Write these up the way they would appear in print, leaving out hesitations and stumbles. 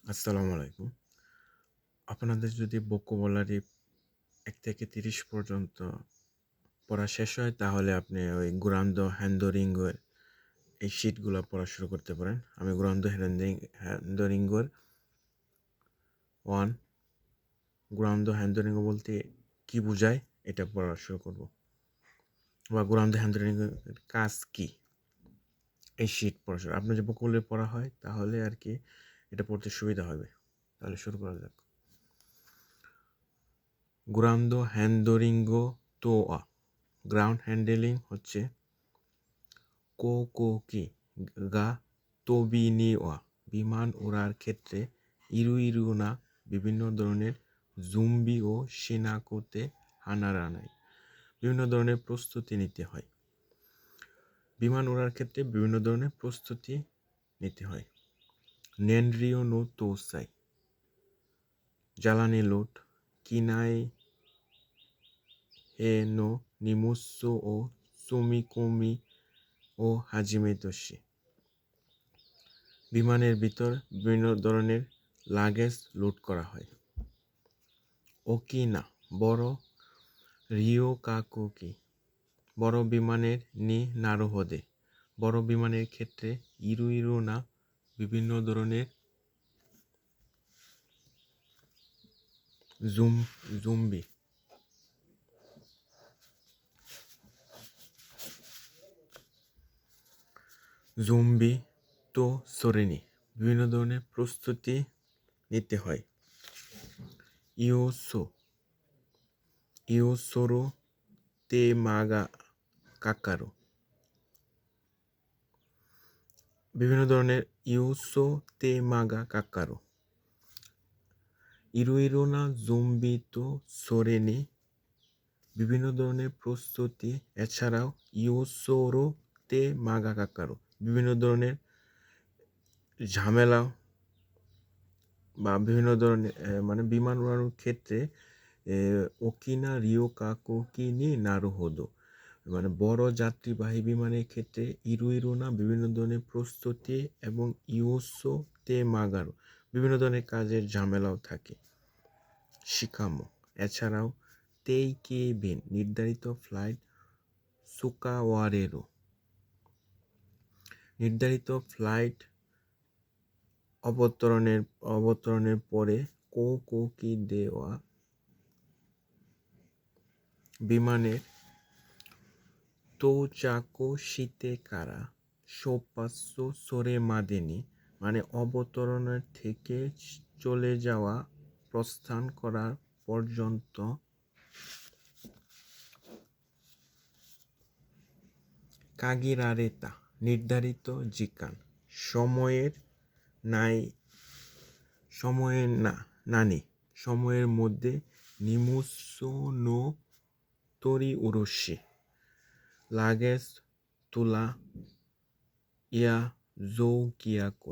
আসসালামু আলাইকুম। আপনাদের যদি ভোকাবুলারি ১ থেকে ৩০ পর্যন্ত পড়া শেষ হয় তাহলে আপনি ওই গুরান্দো হ্যান্দোরিঙ্গোর এই শিটগুলা পড়া শুরু করতে পারেন। আমি গুরান্দো হ্যান্দোরিঙ্গোর 1 গুরান্দো হ্যান্দোরিঙ্গো বলতে কি বোঝায় এটা পড়া শুরু করব। বা গুরান্দো হ্যান্দোরিঙ্গোর কাজ কি? এই শিট পড়া শুরু। আপনার যে ভোকাবুলারি পড়া হয় তাহলে আরকি এটা পড়তে সুবিধা হবে। তাহলে শুরু করা যাক। গুরান্দো হ্যান্দোরিঙ্গো তোয়া গ্রাউন্ড হ্যান্ডেলিং হচ্ছে কোকোকি গা তোবিনিওয়া বিমান ওড়ার ক্ষেত্রে ইরুইরুনা বিভিন্ন ধরনের জুম্বি ও শিনাকোতে হানারানায় বিভিন্ন ধরনের প্রস্তুতি নিতে হয়। বিমান ওড়ার ক্ষেত্রে বিভিন্ন ধরনের প্রস্তুতি নিতে হয়। নেনরিও নো তোসাই জ্বালানি লোড কিনাই হে নো নিমুসো ও সুমিকুমি ও হাজিমেতোশি বিমানের ভিতর বিভিন্ন ধরনের লাগেজ লোড করা হয়। ওকিনা বড় রিওকাকুকি বড় বিমানের নি নারুহদে বড় বিমানের ক্ষেত্রে ইরুইরুনা বিভিন্ন ধরনের জুম্বি জুম্বি তো সরেনি বিভিন্ন ধরনের প্রস্তুতি নিতে হয়। ইওসোরো তে মাগা কাকারো বিভিন্ন ধরনের ইউসো তে মাগা কাকারো ইরুইরোনা জুম্বি তো সোরেনি বিভিন্ন ধরনের প্রস্তুতি এছাড়াও ইউসোরো তে মাগা কাকারো বিভিন্ন ধরনের ঝামেলা বা বিভিন্ন ধরনের মানে বিমান উড়ানোর ক্ষেত্রে ওকিনা রিও কাকুকি নি নারুহোদো মানে বড় যাত্রীবাহী বিমানের ক্ষেত্রে ইরুইরোনা বিভিন্ন ধরনের প্রস্তুতি এবং ইউসো তে মাগারো বিভিন্ন ধরনের কাজের ঝামেলাও থাকে। শিকামো এছাড়াও তেইকেবিন নির্ধারিত ফ্লাইট সুকাওয়ারেরো নির্ধারিত ফ্লাইট অবতরণের পরে কোকোকি দেওয়া বিমানের তোচাকো শিতেকারা সোপাসো সোরে মাদেনি মানে অবতরণের থেকে চলে যাওয়া প্রস্থান করার পর্যন্ত কাগিরারেতা নির্ধারিত জিকান সময়ের নাই সময়ের নানি সময়ের মধ্যে নিমুসো নো তরি উরস্যি লাগেজ তুলা ইয়া জৌকিয়াকো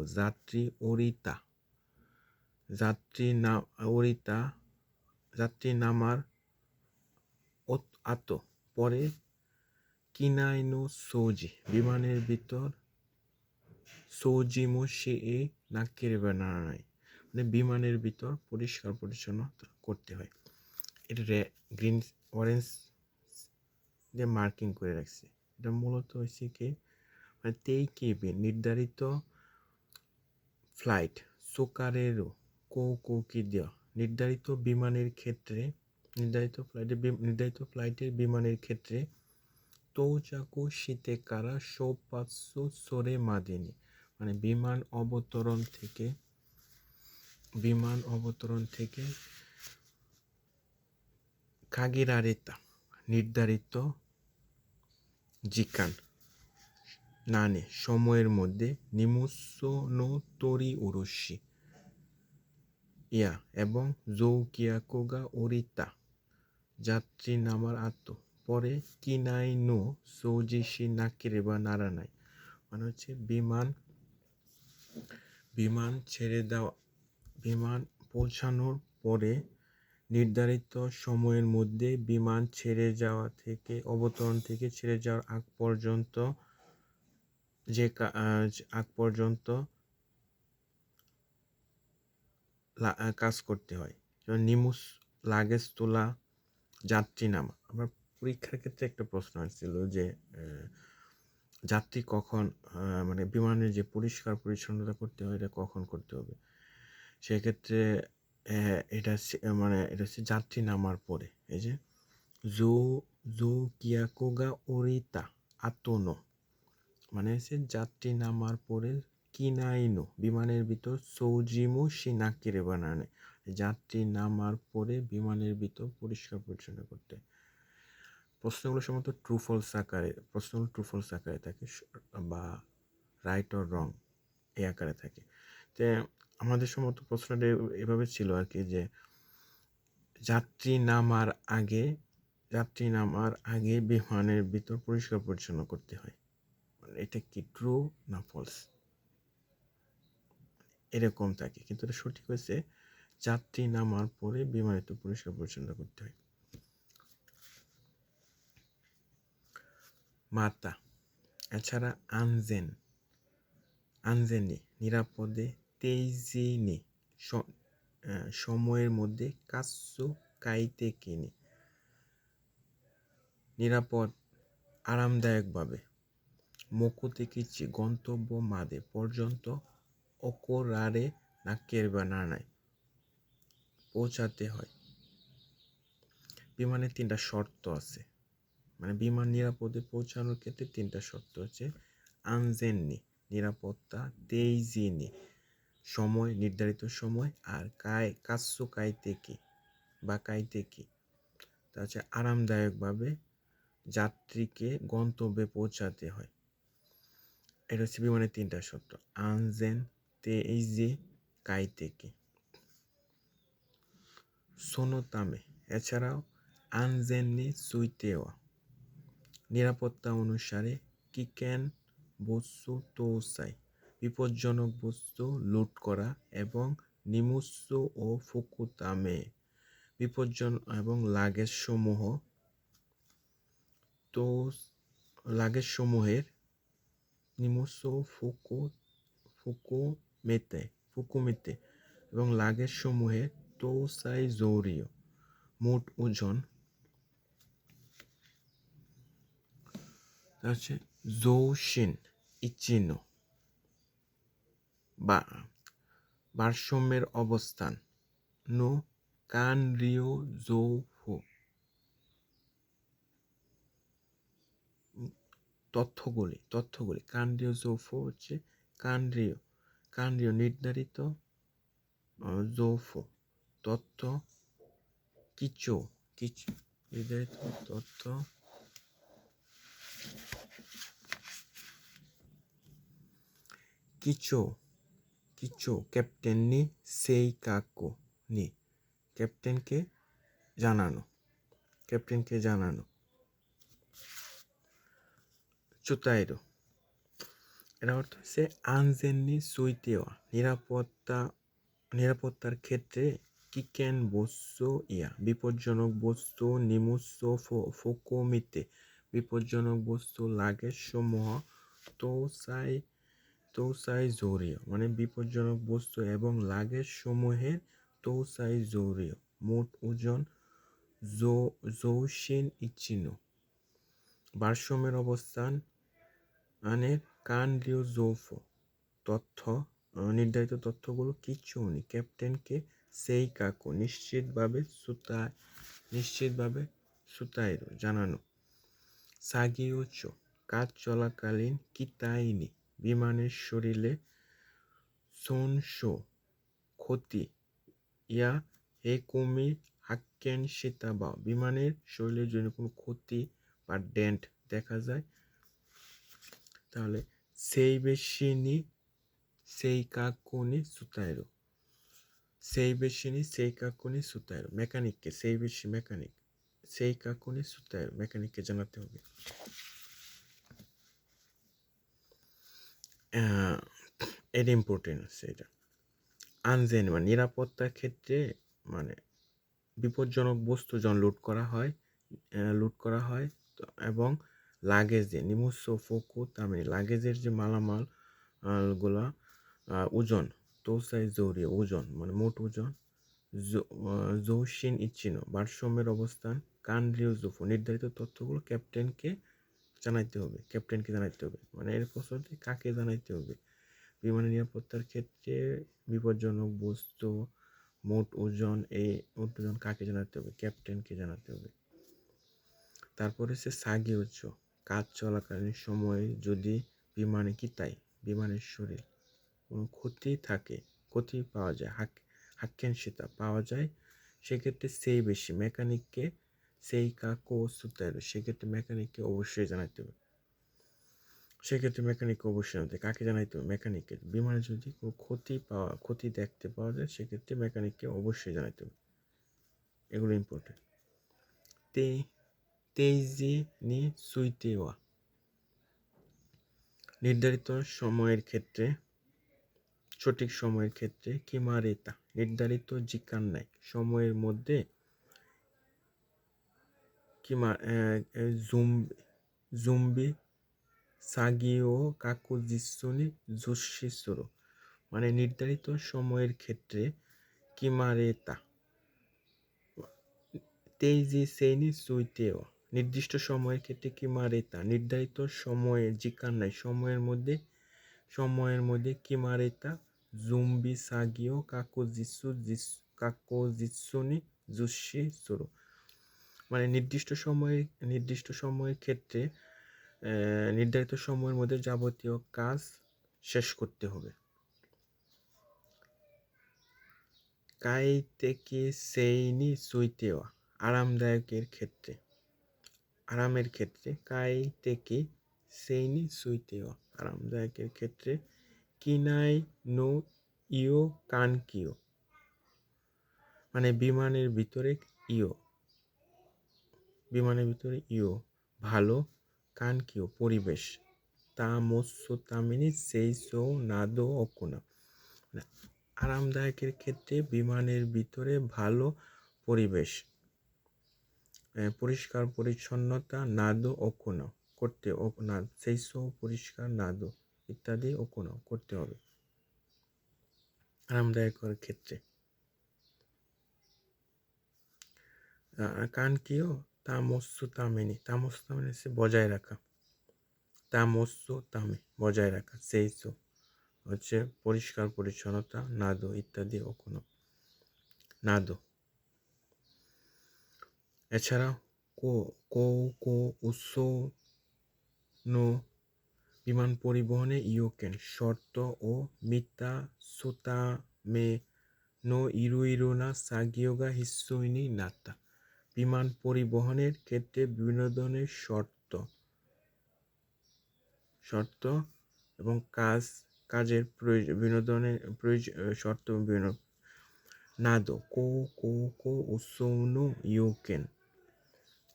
যাত্রী নামার আতো পরে কিনাইনো সৌজি বিমানের ভিতর সৌজিমোশি এ নাকের বানানায় মানে বিমানের ভিতর পরিষ্কার পরিচ্ছন্নতা করতে হয়। এটা গ্রিন অরেঞ্জ দিয়ে মার্কিং করে রাখছে। এটা মূলত হচ্ছে কি মানে তেইকেবিন নির্ধারিত ফ্লাইট সোকারেরো কোকোকি দেওয়া নির্ধারিত ফ্লাইটের বিমানের ক্ষেত্রে তোচাকো শিতেকারা সোপাৎসু সোরে মাদেনি মানে বিমান অবতরণ থেকে কাগিরারেতা নির্ধারিত জিকান নানে সময়ের মধ্যে নিমুসো নো তরি উরস্যি ইয়া এবং জৌকিয়াকোগা ওরিতা যাত্রী নামার আত্ম পরে কিনাই নো সৌজিশি নাকিরে বা নারানাই মানে হচ্ছে বিমান পৌঁছানোর পরে নির্ধারিত সময়ের মধ্যে বিমান অবতরণ থেকে ছেড়ে যাওয়ার আগ পর্যন্ত কাজ করতে হয়। যেমন নিমুস লাগেজ তোলা, যাত্রী নামা। আবার পরীক্ষার ক্ষেত্রে একটা প্রশ্ন আসছিল যে যাত্রী কখন মানে বিমানের যে পরিষ্কার পরিচ্ছন্নতা করতে হয় এটা কখন করতে হবে। সেক্ষেত্রে এটা হচ্ছে যাত্রী নামার পরে। এই যে জো জো কিয়াকোগা ওরিতা আতনো, মানে হচ্ছে যাত্রী নামার পরে কিনাইনো বিমানের ভিতর সৌজিমু সিনাকিরে বানানে, যাত্রী নামার পরে বিমানের ভিতর পরিষ্কার পরিচ্ছন্ন করতে। প্রশ্নগুলো সম্ভবত ট্রু ফলস আকারে থাকে বা রাইট অর রং এই আকারে থাকে। তো আমাদের সম্ভবত প্রশ্নটা এভাবে ছিল আর কি, যে যাত্রী নামার আগে বিমানের ভিতর পরিষ্কার পরিচ্ছন্ন করতে হয়। এটা কি ট্রু না ফলস এরকম থাকে, কিন্তু এটা সঠিক হয়েছে যাত্রী নামার পরে বিমানের ভিতর পরিষ্কার পরিচ্ছন্ন করতে হয়। মাতা, এছাড়া আনজেনি নিরাপদে, তেইজিনি সময়ের মধ্যে, কাসু কাইতে কিনি নিরাপদ আরামদায়কভাবে, মোকুতেকিচি গন্তব্য মাদে পর্যন্ত, ওকোরারে নাকের বা নানায় পৌঁছাতে হয়। বিমানের 3টা শর্ত আছে, মানে বিমান নিরাপদে পৌঁছানোর ক্ষেত্রে 3টা শর্ত হচ্ছে আনজেননি নিরাপত্তা, তেইজিনি সময় নির্ধারিত সময়, আর কাসু কাইতেকি বা কাইতেকি তা হচ্ছে আরামদায়কভাবে যাত্রীকে গন্তব্যে পৌঁছাতে হয়। এটা হচ্ছে বিমানের 3টা শর্ত, আনজেন, তেইজি, কাইতেকি। সোনোতামে, এছাড়াও আনজেননি সুইতেওয়া নিরাপত্তা অনুসারে, কিকেন বস্তু তোসাই বিপজ্জনক বস্তু লুট করা, এবং নিমুসু ও ফুকুতামে বিপজ্জনক এবং লাগেজসমূহের নিমুসু ফুকুমিতে এবং লাগেজসমূহের তোসাই জৌরিও মোট ওজন হচ্ছে জৌশিন ইচিনো বা ভারসাম্যের অবস্থান, নো কানরিও জৌফু তথ্যগুলি কানরিও জৌফু হচ্ছে কানরিও নির্ধারিত, জৌফু তথ্য, কিছু নির্ধারিত তথ্য, কিছু ক্যাপ্টেন নি সেইকাকো নি ক্যাপ্টেনকে জানানো। চুতাইরো, এর অর্থ হচ্ছে আনজেননি সুইতেওয়া নিরাপত্তার ক্ষেত্রে, কিকেন বস্তু বিপজ্জনক বস্তু, নিমুসো ফুকুমিতে বিপজ্জনক বস্তু, লাগেজ সমূহ, তৌসাই জৌরিও মানে বিপজ্জনক বস্তু এবং লাগেজ সমূহের তৌসাই জৌরিও মোট ওজন, জৌশিন ইচিনো ভারসাম্যের অবস্থান, মানে কানরিও জৌফু নির্ধারিত তথ্যগুলো, কিচুনি ক্যাপ্টেনকে, সেইকাকো নিশ্চিতভাবে সুতাইরো জানানো, সাগিওচো কাজ চলাকালীন, কিতাইনি বিমানের শরীরে, সোনশো ক্ষতি, ইয়া হেকুমি হাক্কেন শিতাবা বিমানের শরীরের জন্য কোনো ক্ষতি বা ডেন্ট দেখা যায়, তাহলে সেইকাকুনি সুতাইরো মেকানিককে সেইকাকুনি সুতাইরো মেকানিককে জানাতে হবে। এটা ইম্পর্টেন্ট আছে। এটা আনজেন মানে নিরাপত্তার ক্ষেত্রে, মানে বিপজ্জনক বস্তু যখন লুট করা হয় এবং লাগেজে নিমুসো ফুকু তার মানে লাগেজের যে মালামাল গুলা ওজন তোসাই জোরে ওজন মানে মোট ওজন, জৌশিন ইচিনো ভারসাম্যের অবস্থান, কানরিও জুফো নির্ধারিত তথ্যগুলো ক্যাপ্টেনকে জানাইতে হবে মানে এর প্রশ্নটি কাকে জানাইতে হবে। বিমানের নিরাপত্তার ক্ষেত্রে বিপজ্জনক বস্তু মোট ওজন কাকে জানাতে হবে, ক্যাপ্টেনকে জানাতে হবে। তারপরে হচ্ছে সাগি উচ্চ কাজ চলাকালীন সময়ে যদি বিমানের শরীর কোনো ক্ষতি পাওয়া যায়, হাক্কেনশিতা পাওয়া যায়, সেক্ষেত্রে সেক্ষেত্রে মেকানিককে অবশ্যই জানাতে হবে। কাকে জানাইতে হবে, মেকানিককে। বিমানে যদি কোনো ক্ষতি দেখতে পাওয়া যায় সেক্ষেত্রে মেকানিককে অবশ্যই জানাতে হবে। এগুলো ইম্পর্টেন্ট। তেইজি নি সুইতেওয়া নির্ধারিত সময়ের ক্ষেত্রে, সঠিক সময়ের ক্ষেত্রে কিমারেতা নির্ধারিত জিকান নাই সময়ের মধ্যে জুম্বি সাগিও কাকুজিসুনি জুশিসুরো মানে নির্ধারিত সময়ের ক্ষেত্রে কিমারেতা তেইজি সেইনি সুইতেও নির্দিষ্ট সময়ের ক্ষেত্রে কিমারেতা নির্ধারিত সময়ে জিকান নাই সময়ের মধ্যে কিমারেতা জুম্বি সাগিও কাকুজিসুনি জুশিসুরো মানে নির্দিষ্ট সময়ের ক্ষেত্রে নির্ধারিত সময়ের মধ্যে যাবতীয় কাজ শেষ করতে হবে। কাইতেকি সেইনি সুইতেওয়া আরামের ক্ষেত্রে কাইতেকি সেইনি সুইতেওয়া আরামদায়কের ক্ষেত্রে কিনাই নো ইও কানকিও মানে বিমানের ভিতরে ভালো, কানকিও পরিবেশ, তামোসো তামিনি সেইসো নাদো অকুনা মানে আরামদায়কের ক্ষেত্রে বিমানের ভিতরে ভালো পরিবেশ, পরিষ্কার পরিচ্ছন্নতা, নাদো অকুনা করতে সেইসো পরিষ্কার নাদো ইত্যাদি অকুনা করতে হবে আরামদায়কের ক্ষেত্রে। কানকিও তামোসো তামিনি হচ্ছে বজায় রাখা, বজায় রাখা, সেইসো হচ্ছে পরিষ্কার পরিচ্ছন্নতা, নাদো ইত্যাদি অকুনো নাদো। এছাড়াও কো উৎসো নো বিমান পরিবহনে ইউকেন শর্ত ও মিতা সুতামে নো ইরুইরুনা সাগিয়োগা হিসুইনি নাতা বিমান পরিবহনের ক্ষেত্রে বিভিন্ন ধরনের শর্ত এবং কাজের শর্ত বিভিন্ন নাদো কো উসৌনো ইউকেন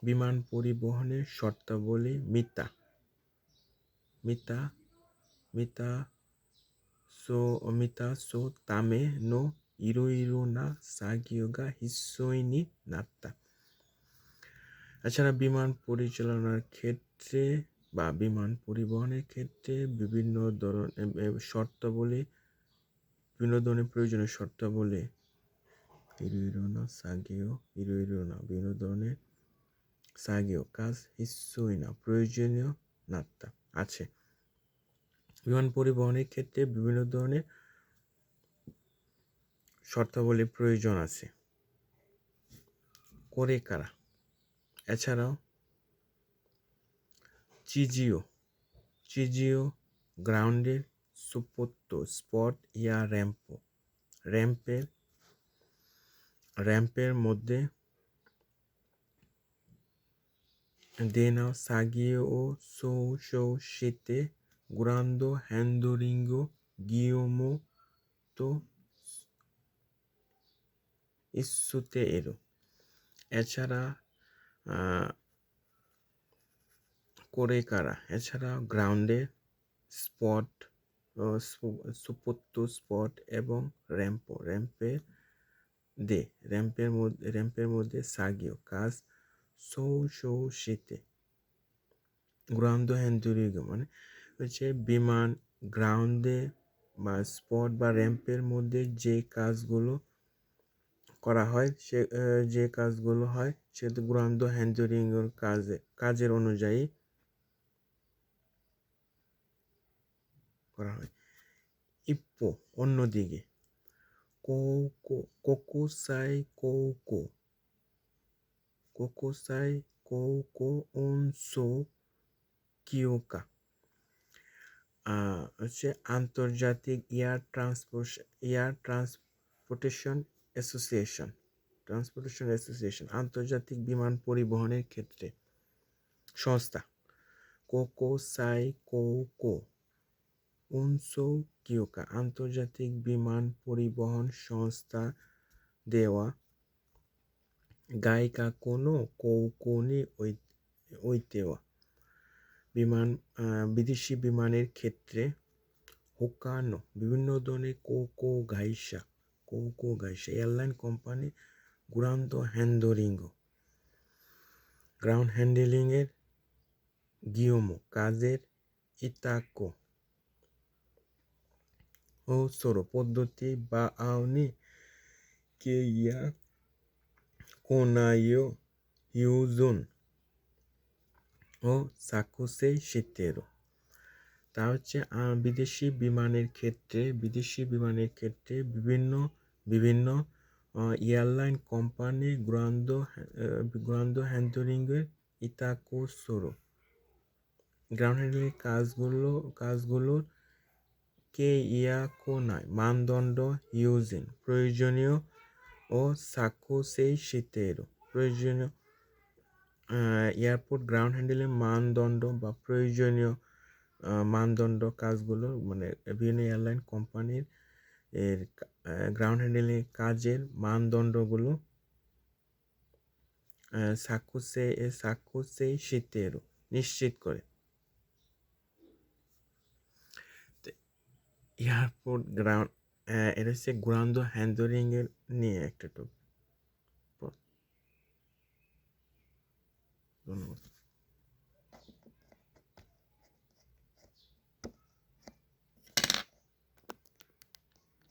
বিমান পরিবহনের শর্তাবলী মিতা সো তামে নো ইরোইরো না সাগিয়োগা হিসোইনি নাত্তা। এছাড়া বিমান পরিচালনার ক্ষেত্রে বা বিমান পরিবহনের ক্ষেত্রে বিভিন্ন ধরনের প্রয়োজনীয় শর্তাবলী বিভিন্ন ধরনের সাগিও কাজ হিসোইনা প্রয়োজনীয় নাত্তা আছে। বিমান পরিবহনের ক্ষেত্রে বিভিন্ন ধরনের শর্তাবলী প্রয়োজন আছে করে কারা। এছাড়াও চিজিও গ্রাউন্ডের সুপোত্তো স্পট ইয়া র্যাম্পের মধ্যে দেনাও সাগিও ও শীতে গ্রান্দো হ্যান্ডোরিঙ্গো গিয়োমো তো ইস্যুতে এরো। এছাড়া করে কারা এছাড়া গ্রাউন্ডে সুপোত্তো স্পট এবং র্যাম্পের মধ্যে সাগিও কাজ শীতে গ্রাউন্ডো হ্যান্ডুরিগো মানে হচ্ছে বিমান গ্রাউন্ডে বা স্পট বা র্যাম্পের মধ্যে যে কাজগুলো করা হয় যে কাজগুলো হয় সেটা গ্রাউন্ড হ্যান্ডলিং এর কাজের অনুযায়ী করা হয়। ইপ্পো অন্যদিকে কোকো কোকোসাই কোকো কোকোসাই কোকো উনসো কিয়োকা হচ্ছে আন্তর্জাতিক ট্রান্সপোর্টেশন অ্যাসোসিয়েশন আন্তর্জাতিক বিমান পরিবহনের ক্ষেত্রে সংস্থা কোকোসাই কোকো উনসো কিয়োকা আন্তর্জাতিক বিমান পরিবহন সংস্থা দেওয়া গায়িকা কোনো কৌকনি ওইতেওয়া বিদেশি বিমানের ক্ষেত্রে হোকানো বিভিন্ন ধরনের কোকো গাইসা এয়ারলাইন কোম্পানি গ্রাউন্ড হ্যান্ডলিং এর গিয়োমো কাজের ইতাকো ও সোরো পদ্ধতি বা আওনি কেইয়া কোনাইও হিউজুন ও সাকুসেই শিতেরো তা হচ্ছে বিদেশি বিমানের ক্ষেত্রে বিভিন্ন বিভিন্ন এয়ারলাইন কোম্পানি গ্রাউন্ড হ্যান্ডলিংয়ের ইতাকো সোরো গ্রাউন্ড হ্যান্ডলিং কাজগুলোর কে ইয়াকোনায় মানদণ্ড ইউজিন প্রয়োজনীয় ও সাকুসেই শিতেরো প্রয়োজনীয় এয়ারপোর্ট গ্রাউন্ড হ্যান্ডলিং মানদণ্ড বা প্রয়োজনীয় মানদণ্ড কাজগুলো মানে বিভিন্ন এয়ারলাইন কোম্পানির এর গ্রাউন্ড হ্যান্ডলিং কাজের মানদণ্ডগুলো সাকুসেই শিতেরো নিশ্চিত করে। এয়ারপোর্ট গ্রাউন্ড এটা হচ্ছে গ্রাউন্ড হ্যান্ডলিং এর নিয়ে একটা টপিক। ধন্যবাদ।